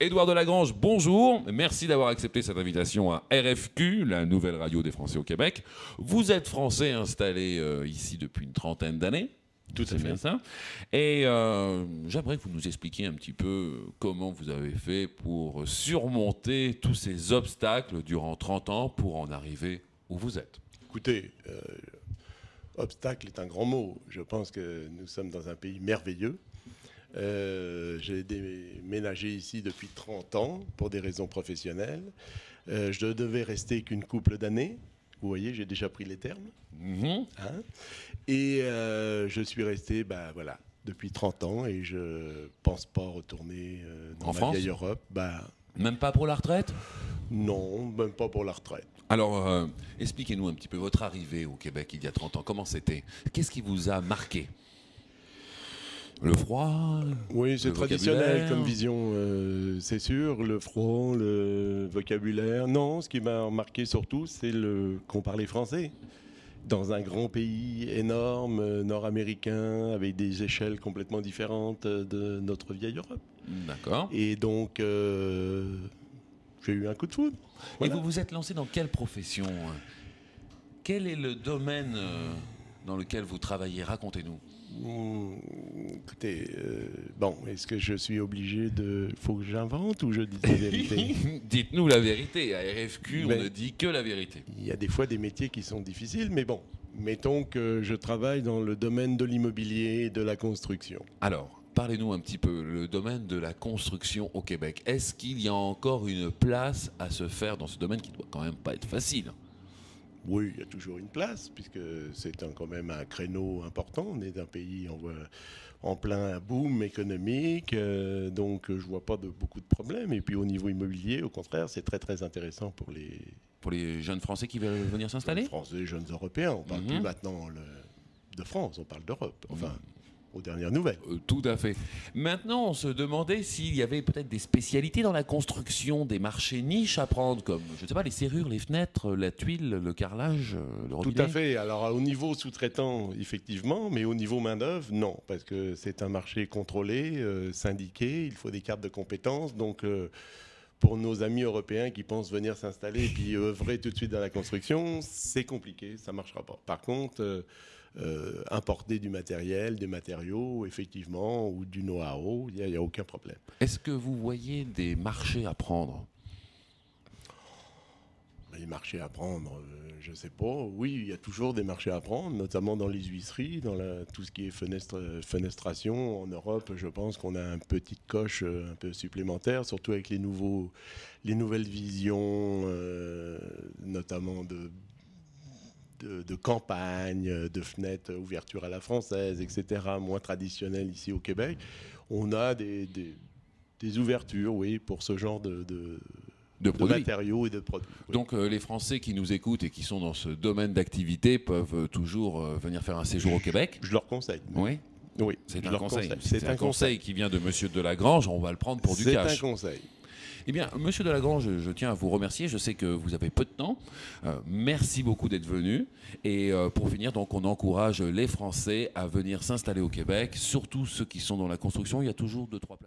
Édouard Delagrange, bonjour. Merci d'avoir accepté cette invitation à RFQ, la nouvelle radio des Français au Québec. Vous êtes français installé ici depuis une trentaine d'années. Tout à fait. Bien ça. Et j'aimerais que vous nous expliquiez un petit peu comment vous avez fait pour surmonter tous ces obstacles durant 30 ans pour en arriver où vous êtes. Écoutez, obstacle est un grand mot. Je pense que nous sommes dans un pays merveilleux. J'ai déménagé ici depuis 30 ans pour des raisons professionnelles. Je devais rester qu'une couple d'années. Vous voyez, j'ai déjà pris les termes. Mmh. Hein? Et je suis resté voilà, depuis 30 ans et je ne pense pas retourner dans en ma France? vieille Europe. Même pas pour la retraite? Non, même pas pour la retraite. Alors, expliquez-nous un petit peu votre arrivée au Québec il y a 30 ans. Comment c'était? Qu'est-ce qui vous a marqué? Le froid? Oui, c'est le traditionnel vocabulaire comme vision, c'est sûr. Le froid, le vocabulaire. Non, ce qui m'a marqué surtout, c'est qu'on parlait français. Dans un grand pays énorme, nord-américain, avec des échelles complètement différentes de notre vieille Europe. D'accord. Et donc, j'ai eu un coup de foudre. Voilà. Et vous vous êtes lancé dans quelle profession? Quel est le domaine dans lequel vous travaillez? Racontez-nous. Écoutez, est-ce que je suis obligé de... Faut que j'invente ou je dis la vérité? Dites-nous la vérité. À RFQ, on ne dit que la vérité. Il y a des fois des métiers qui sont difficiles, mais bon, mettons que je travaille dans le domaine de l'immobilier et de la construction. Alors, parlez-nous un petit peu, le domaine de la construction au Québec. Est-ce qu'il y a encore une place à se faire dans ce domaine qui ne doit quand même pas être facile? Oui, il y a toujours une place, puisque c'est quand même un créneau important. On est d'un pays en plein boom économique, donc je ne vois pas beaucoup de problèmes. Et puis au niveau immobilier, au contraire, c'est très très intéressant pour les jeunes Français qui veulent venir s'installer? Français, jeunes Européens. On ne parle plus maintenant de France, on parle d'Europe. Enfin, aux dernières nouvelles. Tout à fait. Maintenant, on se demandait s'il y avait peut-être des spécialités dans la construction, des marchés niches à prendre, comme, je ne sais pas, les serrures, les fenêtres, la tuile, le carrelage, le robinet. Tout à fait. Alors, au niveau sous-traitant, effectivement, mais au niveau main-d'œuvre, non, parce que c'est un marché contrôlé, syndiqué, il faut des cartes de compétences. Donc, pour nos amis européens qui pensent venir s'installer et puis œuvrer tout de suite dans la construction, c'est compliqué, ça ne marchera pas. Par contre, importer du matériel, des matériaux, effectivement, ou du know-how, il n'y a aucun problème. Est-ce que vous voyez des marchés à prendre? Les marchés à prendre, je ne sais pas. Oui, il y a toujours des marchés à prendre, notamment dans les huisseries, dans tout ce qui est fenestration. En Europe, je pense qu'on a une petite coche un peu supplémentaire, surtout avec les nouvelles visions, notamment de campagne, de fenêtres, ouverture à la française, etc., moins traditionnelles ici au Québec. On a des ouvertures, oui, pour ce genre de matériaux et de produits. Oui. Donc les Français qui nous écoutent et qui sont dans ce domaine d'activité peuvent toujours venir faire un séjour au Québec? Je leur conseille. Oui. Oui, c'est un conseil. C'est un conseil qui vient de Monsieur Delagrange, on va le prendre pour du cash. C'est un conseil. Eh bien, Monsieur Delagrange, je tiens à vous remercier. Je sais que vous avez peu de temps. Merci beaucoup d'être venu. Et pour finir, donc, on encourage les Français à venir s'installer au Québec, surtout ceux qui sont dans la construction. Il y a toujours 2-3 places.